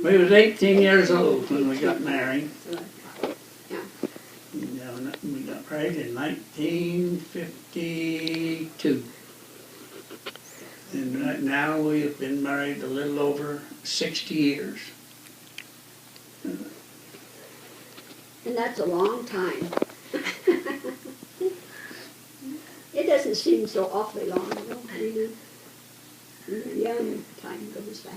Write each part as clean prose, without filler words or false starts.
We was 18 years old when we got married. Yeah. We got married in 1952. And right now we have been married a little over 60 years. And that's a long time. It doesn't seem so awfully long, though, really. When you're young, time goes fast.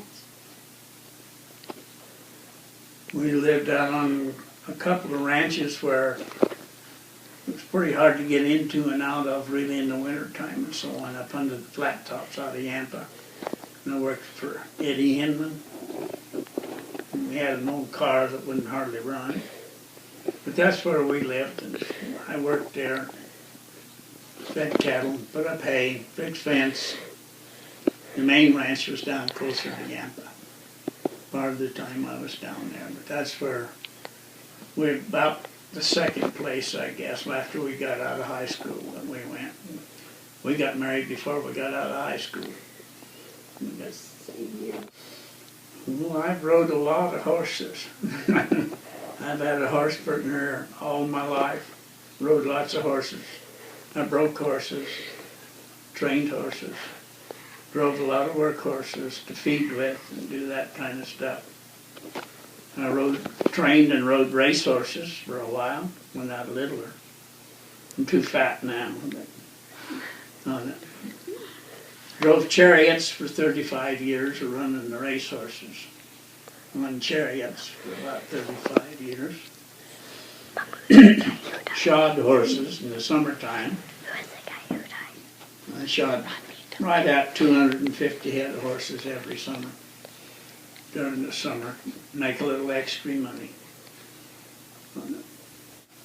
We lived out on a couple of ranches where it was pretty hard to get into and out of really in the wintertime and so on, up under the flat tops out of Yampa. And I worked for Eddie Hinman. And we had an old car that wouldn't hardly run. But that's where we lived, and I worked there, fed cattle, put up hay, fixed fence. The main ranch was down closer to Yampa. Part of the time I was down there, but that's where we're about the second place, I guess, after we got out of high school when we went. We got married before we got out of high school. Same year. Well, I've rode a lot of horses. I've had a horse partner all my life. Rode lots of horses. I broke horses, trained horses, drove a lot of work horses to feed with and do that kind of stuff. I trained and rode race horses for a while when I was littler. I'm too fat now. Drove chariots for 35 years, running the race horses. Run chariots for about 35 years. Shod horses in the summertime. I shod right at 250 head of horses every summer. During the summer, make a little extra money.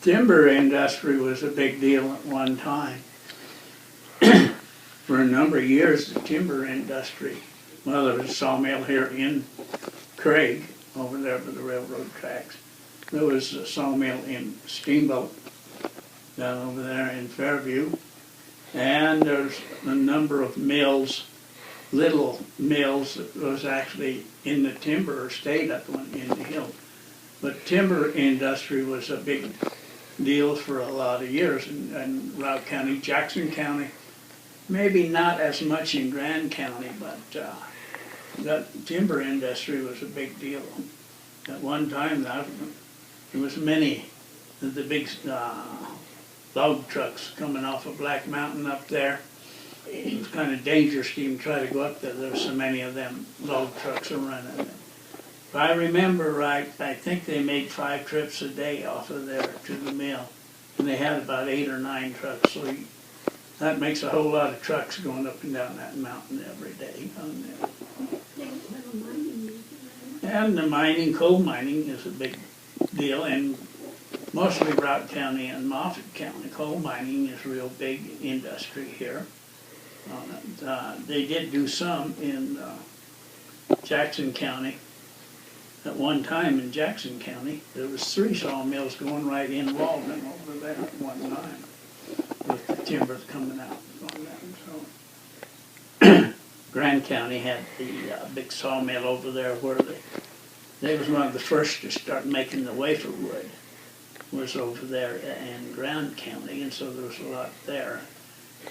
Timber industry was a big deal at one time. For a number of years, the timber industry, well, there was a sawmill here in Craig, over there by the railroad tracks. There was a sawmill in Steamboat, down over there in Fairview. And there's a number of mills, little mills that was actually in the timber or stayed up in the hill. But timber industry was a big deal for a lot of years in Routt County, Jackson County. Maybe not as much in Grand County, but that timber industry was a big deal. At one time, there was many of the big log trucks coming off of Black Mountain up there. It was kind of dangerous to even try to go up there. There were so many of them log trucks running. If I remember right, I think they made 5 trips a day off of there to the mill. And they had about 8 or 9 trucks. So that makes a whole lot of trucks going up and down that mountain every day on there. And the mining, coal mining is a big deal. And mostly Routt County and Moffat County. Coal mining is a real big industry here. They did do some in Jackson County. At one time in Jackson County, there was 3 sawmills going right in Walden over there at one time, with the timber coming out on that. So Grand County had the big sawmill over there where they was one of the first to start making the wafer wood. Was over there in Grand County, and so there was a lot there.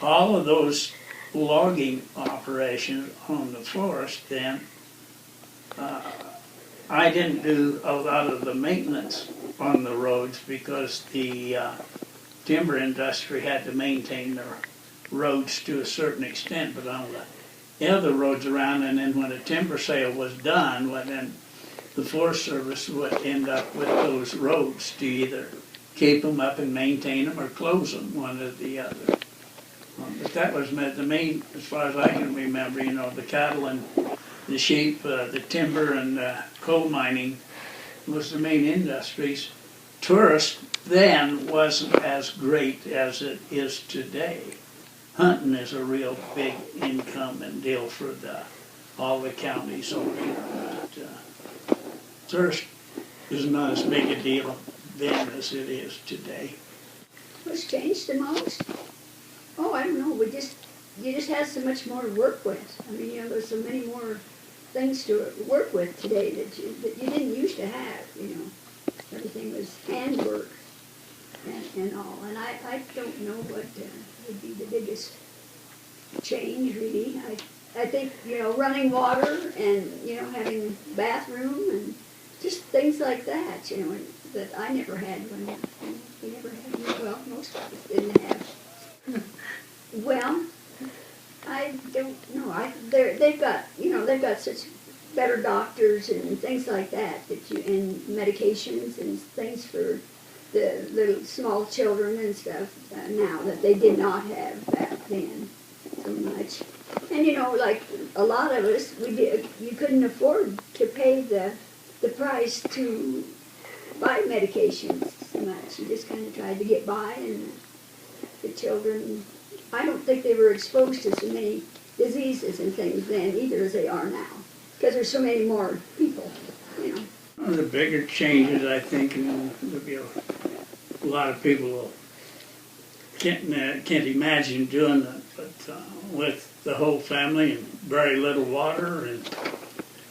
All of those logging operations on the forest then, I didn't do a lot of the maintenance on the roads because the timber industry had to maintain their roads to a certain extent, but on the other roads around, and then when a timber sale was done, well, then the Forest Service would end up with those roads to either keep them up and maintain them or close them, one or the other. But that was the main, as far as I can remember, the cattle and the sheep, the timber and coal mining was the main industries. Tourist then wasn't as great as it is today. Hunting is a real big income and deal for all the counties over here. Tourist is not as big a deal then as it is today. What's changed the most? Oh, I don't know. You just had so much more to work with. I mean, there's so many more things to work with today that you didn't used to have, you know. Everything was handwork and all. And I don't know what would be the biggest change, really. I think, you know, running water and, you know, having bathroom and just things like that, you know, that I never had when we never had, well, most of us didn't have. Well, I don't know. They've got, you know, they've got such better doctors and things like that, and medications and things for the little small children and stuff now that they did not have back then so much. And you know, like a lot of us, you couldn't afford to pay the price to buy medications so much. You just kind of tried to get by, and the children, I don't think they were exposed to so many diseases and things then either as they are now, because there's so many more people, you know. One of the bigger changes, I think, and there'll be a lot of people can't imagine doing that, but with the whole family and very little water, and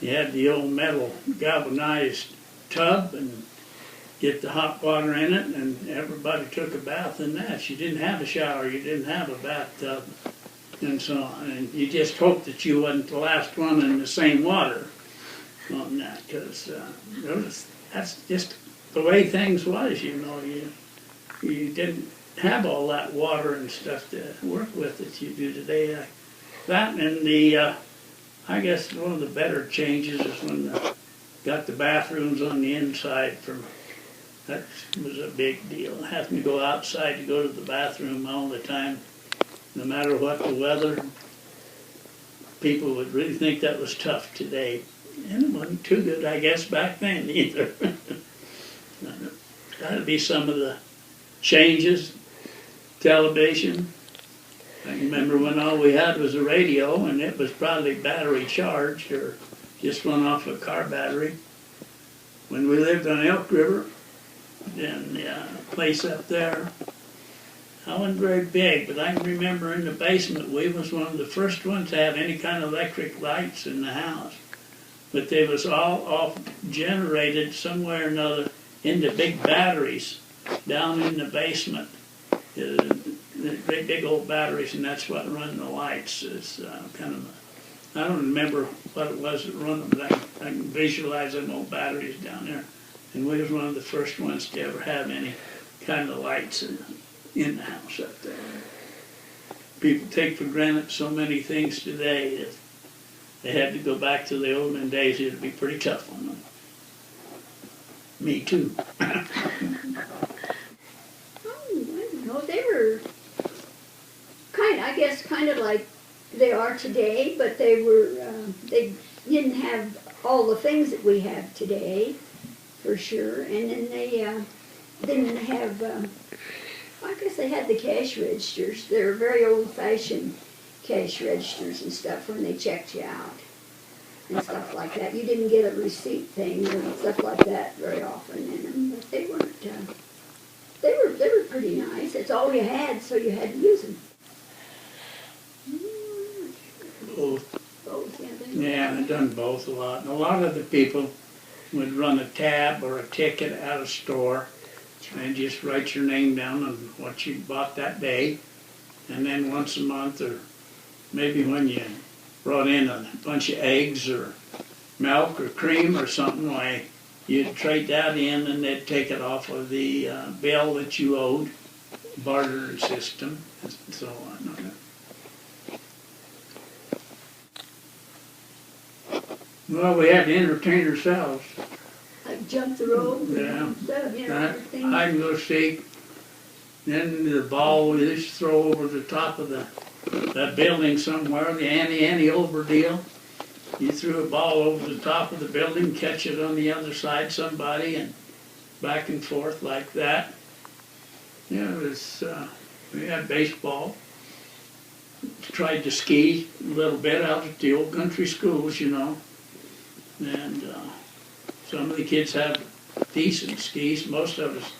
you had the old metal galvanized tub and get the hot water in it, and everybody took a bath in that. You didn't have a shower, you didn't have a bathtub, and so on. And you just hoped that you wasn't the last one in the same water on that, because that's just the way things was, you know. You didn't have all that water and stuff to work with that you do today. That and I guess one of the better changes is when got the bathrooms on the inside. That was a big deal. Having to go outside to go to the bathroom all the time, no matter what the weather. People would really think that was tough today. And it wasn't too good, I guess, back then either. That'd be some of the changes. Television. I remember when all we had was a radio, and it was probably battery charged or just run off a car battery. When we lived on Elk River, in the place up there, I wasn't very big, but I can remember in the basement we was one of the first ones to have any kind of electric lights in the house. But they was all generated somewhere or another into big batteries down in the basement. The big old batteries, and that's what run the lights. It's kind of, I don't remember what it was that run them, but I can visualize them old batteries down there. And we was one of the first ones to ever have any kind of lights in the house up there. People take for granted so many things today. If they had to go back to the olden days, it would be pretty tough on them. Me too. No, they were kind of like they are today, but they didn't have all the things that we have today, for sure. And then they didn't have, I guess they had the cash registers. They were very old-fashioned cash registers and stuff when they checked you out and stuff like that. You didn't get a receipt thing and stuff like that very often in them, but they weren't. They were pretty nice. It's all you had, so you had to use them. Both, yeah, I've done both a lot. And a lot of the people would run a tab or a ticket at a store and just write your name down on what you bought that day. And then once a month, or maybe when you brought in a bunch of eggs or milk or cream or something, why you'd trade that in and they'd take it off of the bill that you owed, barter system, and so on. Well, we had to entertain ourselves. Like jump the rope and stuff, you know, things. Hide and go seek. Then the ball we used to throw over the top of that building somewhere, the ante over deal. You threw a ball over the top of the building, catch it on the other side, somebody, and back and forth like that. Yeah, it was, we had baseball. Tried to ski a little bit out at the old country schools, you know. And some of the kids had decent skis. Most of us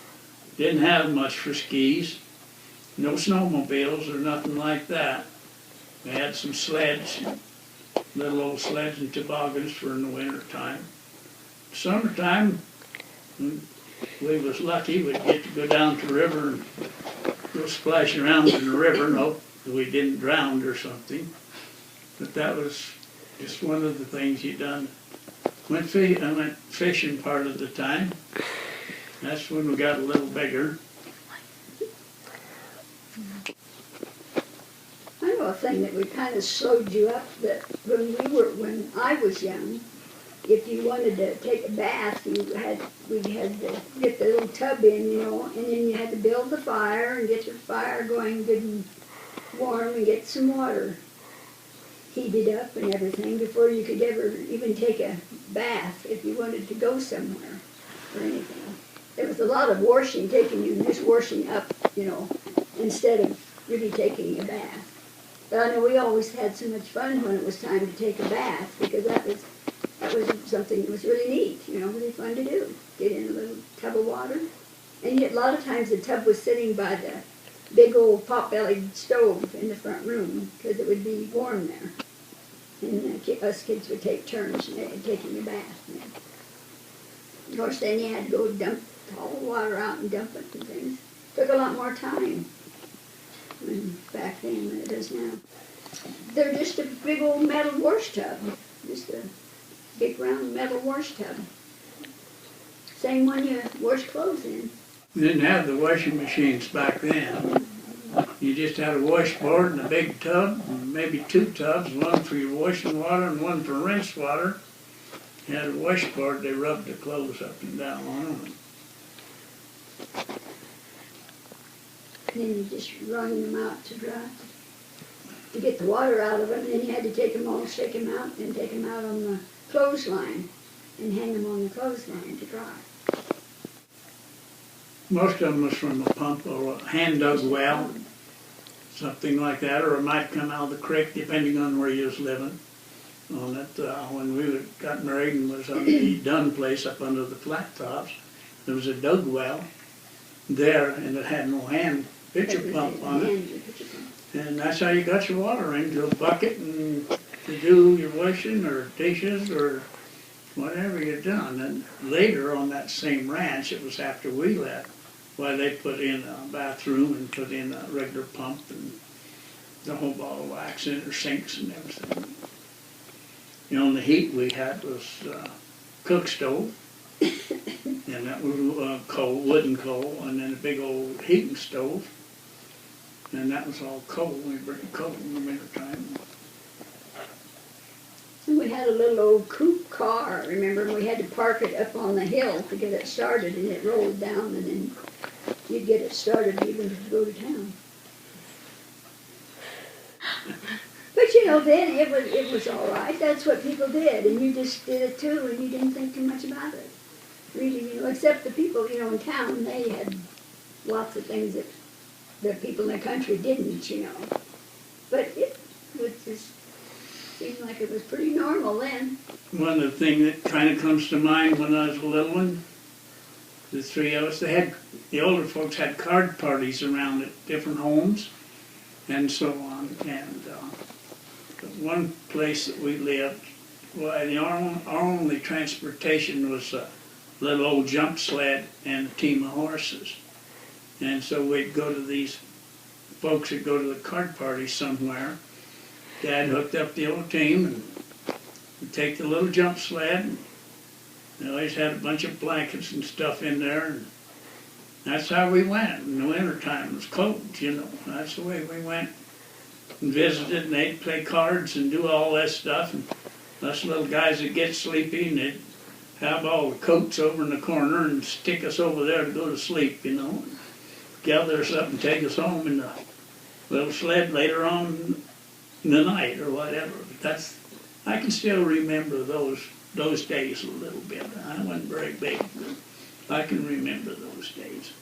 didn't have much for skis. No snowmobiles or nothing like that. We had some sleds. little old sleds and toboggans for in the winter time. Summertime, we was lucky, we'd get to go down to the river and go splash around in the river and hope that we didn't drown or something. But that was just one of the things you done. I went fishing part of the time. That's when we got a little bigger. I know a thing that would kind of slowed you up, that when I was young, if you wanted to take a bath, we had to get the little tub in, you know, and then you had to build the fire and get your fire going good and warm and get some water heated up and everything before you could ever even take a bath if you wanted to go somewhere or anything. There was a lot of washing, just washing up, you know, instead of really taking a bath. But I know we always had so much fun when it was time to take a bath, because that was something that was really neat, you know, really fun to do. Get in a little tub of water. And yet a lot of times the tub was sitting by the big old pot-bellied stove in the front room, because it would be warm there. And us kids would take turns taking a bath. And of course, then you had to go dump all the water out and dump it and things. Took a lot more time back then than it does now. They're just a big old metal wash tub. Just a big round metal wash tub. Same one you wash clothes in. We didn't have the washing machines back then. You just had a washboard and a big tub, and maybe two tubs, one for your washing water and one for rinse water. You had a washboard, they rubbed the clothes up and down on them. And then you just wrung them out to dry. To get the water out of them, and then you had to take them all, shake them out, and take them out on the clothesline and hang them on the clothesline to dry. Most of them was from a pump or a hand-dug well, something like that, or it might come out of the creek, depending on where you was living. On it, when we got married and was on the Dunn place up under the flat tops, there was a dug well there, and it had no hand pitcher pump on it. And that's how you got your water into a bucket and to do your washing or dishes or whatever you've done. And later on that same ranch, it was after we left, why they put in a bathroom and put in a regular pump and the whole ball of wax in it, or sinks and everything. You know, and the heat we had was cook stove, and that was coal, wooden coal, and then a big old heating stove, and that was all coal. We burned coal in the wintertime. And we had a little old coupe car, remember, and we had to park it up on the hill to get it started, and it rolled down, and then you'd get it started even to go to town. But you know, then it was all right. That's what people did, and you just did it too, and you didn't think too much about it. Really, you know, except the people, you know, in town, they had lots of things that the people in the country didn't, you know. But it just seemed like it was pretty normal then. One of the things that kind of comes to mind when I was a little one, the three of us, the older folks had card parties around at different homes and so on. And one place that we lived, well, our only transportation was a little old jump sled and a team of horses. And so we'd go to these folks that go to the card party somewhere. Dad hooked up the old team and we'd take the little jump sled. And they always had a bunch of blankets and stuff in there. And that's how we went. In the wintertime, it was cold, you know. That's the way we went and visited, and they'd play cards and do all that stuff. And us little guys would get sleepy, and they'd have all the coats over in the corner and stick us over there to go to sleep, you know. And gather us up and take us home in the little sled later on in the night or whatever. But I can still remember those days a little bit. I wasn't very big, but I can remember those days.